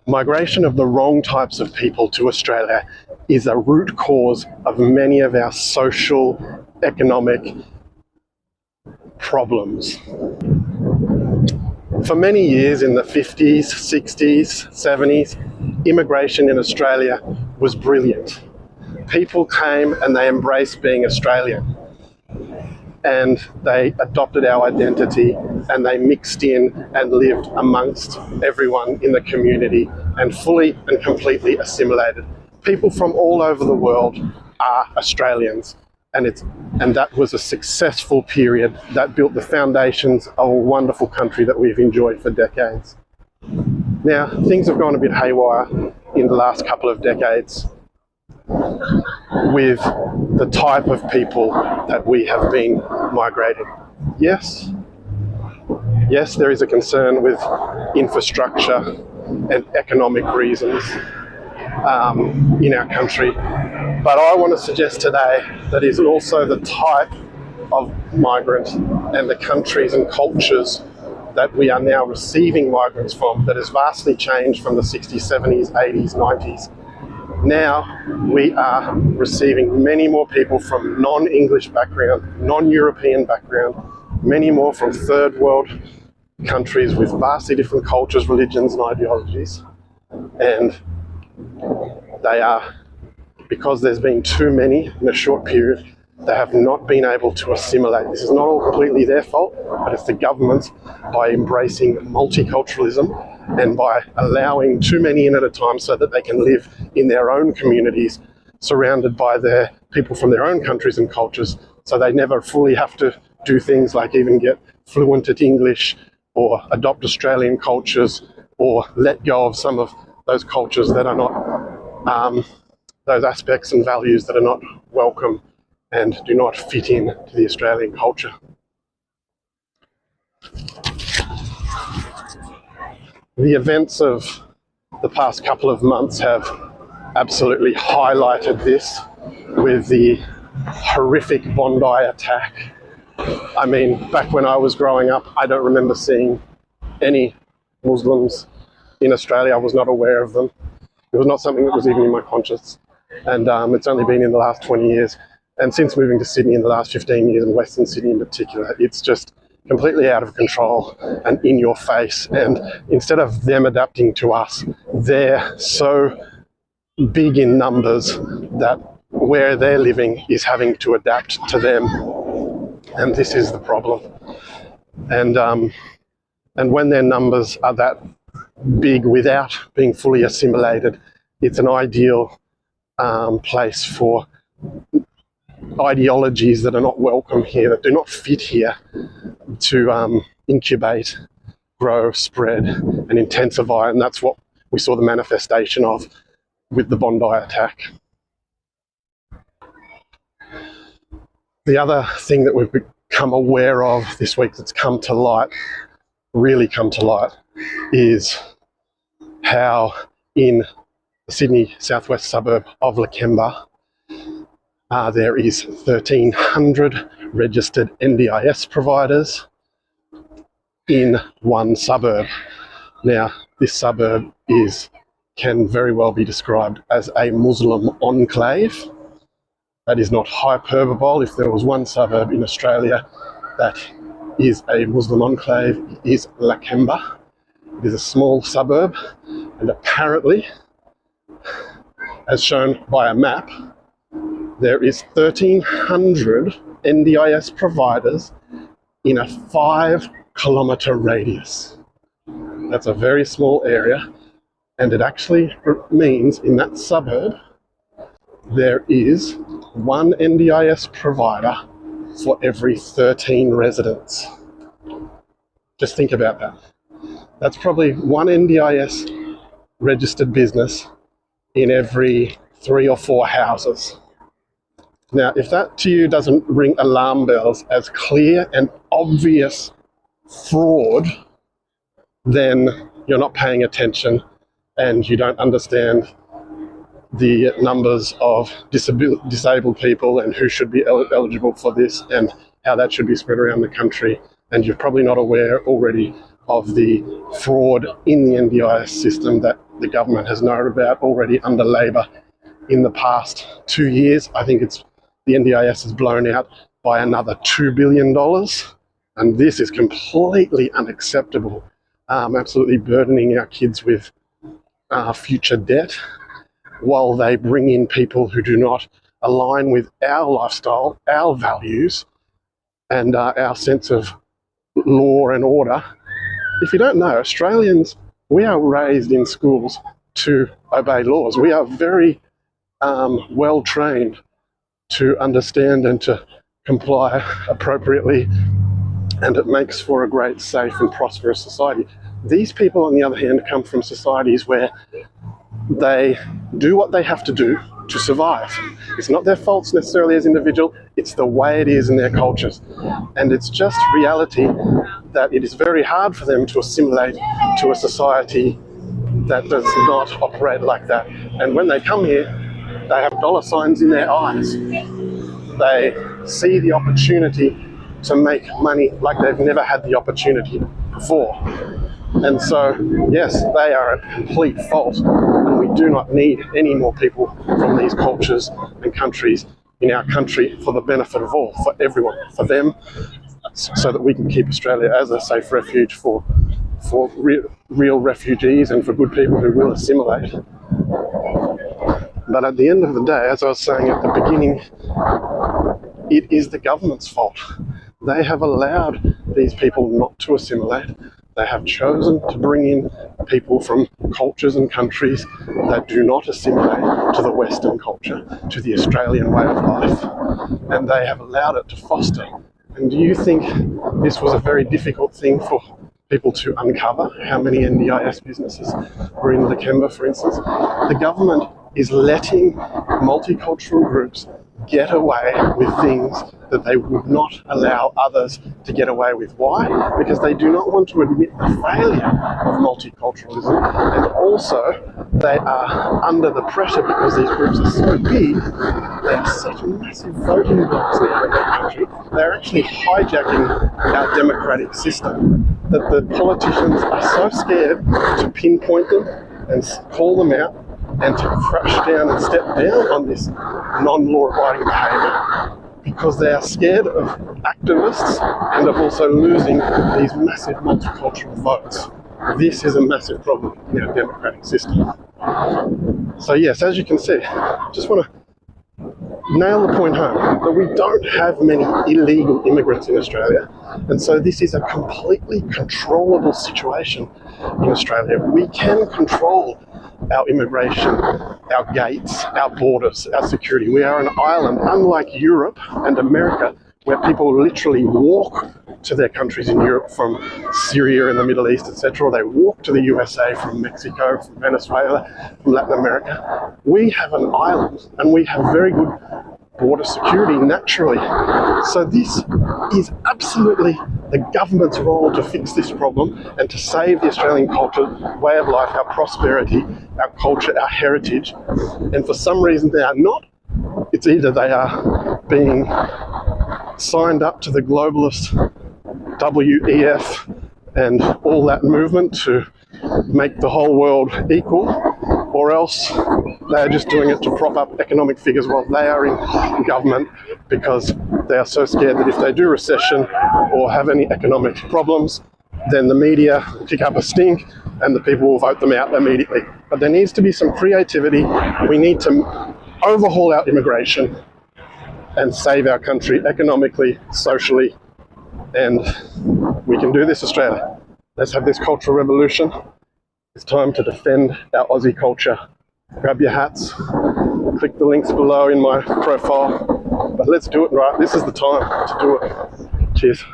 Migration of the wrong types of people to Australia is a root cause of many of our social, economic problems. For many years in the 50s, 60s, 70s, immigration in Australia was brilliant. People came and they embraced being Australian, and they adopted our identity and they mixed in and lived amongst everyone in the community and fully and completely assimilated. People from all over the world are Australians, and that was a successful period that built the foundations of a wonderful country that we've enjoyed for decades. Now, things have gone a bit haywire in the last couple of decades with the type of people that we have been migrating. Yes, there is a concern with infrastructure and economic reasons in our country, but I want to suggest today that is also the type of migrant and the countries and cultures that we are now receiving migrants from that has vastly changed from the 60s, 70s, 80s, 90s. Now we are receiving many more people from non-English background, non-European background, many more from third world countries with vastly different cultures, religions and ideologies. And they are, because there's been too many in a short period, they have not been able to assimilate. This is not all completely their fault, but it's the government, by embracing multiculturalism and by allowing too many in at a time so that they can live in their own communities, surrounded by their people from their own countries and cultures, so they never fully have to do things like even get fluent at English or adopt Australian cultures or let go of some of those cultures that are not, those aspects and values that are not welcome and do not fit in to the Australian culture. The events of the past couple of months have absolutely highlighted this with the horrific Bondi attack. I mean, back when I was growing up, I don't remember seeing any Muslims in Australia. I was not aware of them. It was not something that was even in my conscience. And it's only been in the last 20 years. And since moving to Sydney in the last 15 years, and Western Sydney in particular, it's just completely out of control and in your face. And instead of them adapting to us, they're so big in numbers that where they're living is having to adapt to them. And this is the problem. And when their numbers are that big without being fully assimilated, it's an ideal place for ideologies that are not welcome here, that do not fit here, to incubate, grow, spread and intensify. And that's what we saw the manifestation of with the Bondi attack. The other thing that we've become aware of this week that's come to light, really come to light, is how in the Sydney southwest suburb of Lakemba, there is 1,300 registered NDIS providers in one suburb. Now, this suburb can very well be described as a Muslim enclave. That is not hyperbole. If there was one suburb in Australia that is a Muslim enclave, it is Lakemba. It is a small suburb, and apparently, as shown by a map, there is 1,300 NDIS providers in a 5-kilometre radius. That's a very small area, and it actually means in that suburb there is one NDIS provider for every 13 residents. Just think about that. That's probably one NDIS registered business in every 3 or 4 houses. Now, if that to you doesn't ring alarm bells as clear and obvious fraud, then you're not paying attention and you don't understand the numbers of disabled people and who should be eligible for this and how that should be spread around the country. And you're probably not aware already of the fraud in the NDIS system that the government has known about already under Labor in the past 2 years. I think the NDIS has blown out by another $2 billion. And this is completely unacceptable, absolutely burdening our kids with future debt while they bring in people who do not align with our lifestyle, our values, and our sense of law and order. If you don't know, Australians, we are raised in schools to obey laws. We are very well trained to understand and to comply appropriately, and it makes for a great, safe and prosperous society. These people, on the other hand, come from societies where they do what they have to do to survive. It's not their faults necessarily as individual, it's the way it is in their cultures. And it's just reality that it is very hard for them to assimilate to a society that does not operate like that. And when they come here, they have dollar signs in their eyes. They see the opportunity to make money like they've never had the opportunity before. And so, yes, they are at complete fault, and we do not need any more people from these cultures and countries in our country for the benefit of all, for everyone, for them, so that we can keep Australia as a safe refuge for real refugees and for good people who will assimilate. But at the end of the day, as I was saying at the beginning, it is the government's fault. They have allowed these people not to assimilate. They have chosen to bring in people from cultures and countries that do not assimilate to the Western culture, to the Australian way of life, and they have allowed it to foster. And do you think this was a very difficult thing for people to uncover? How many NDIS businesses were in Lakemba, for instance? The government is letting multicultural groups get away with things that they would not allow others to get away with. Why? Because they do not want to admit the failure of multiculturalism, and also they are under the pressure because these groups are so big. They have such massive voting blocks now in our country. They're actually hijacking our democratic system, that the politicians are so scared to pinpoint them and call them out and to crash down and step down on this non-law-abiding behaviour, because they are scared of activists and of also losing these massive multicultural votes. This is a massive problem in our democratic system. So yes, as you can see, I just want to nail the point home that we don't have many illegal immigrants in Australia, and so this is a completely controllable situation in Australia. We can control our immigration, our gates, our borders, our security. We are an island, unlike Europe and America, where people literally walk to their countries in Europe from Syria and the Middle East, etc. Or they walk to the USA from Mexico, from Venezuela, from Latin America. We have an island, and we have very good border security naturally. So this is absolutely the government's role to fix this problem and to save the Australian culture, way of life, our prosperity, our culture, our heritage. And for some reason they are not. It's either they are being signed up to the globalist WEF and all that movement to make the whole world equal, or else they're just doing it to prop up economic figures while they are in government, because they are so scared that if they do recession or have any economic problems, then the media kick up a stink and the people will vote them out immediately. But there needs to be some creativity. We need to overhaul our immigration and save our country economically, socially, and we can do this, Australia. Let's have this cultural revolution. It's time to defend our Aussie culture. Grab your hats, click the links below in my profile, but let's do it right. This is the time to do it. Cheers.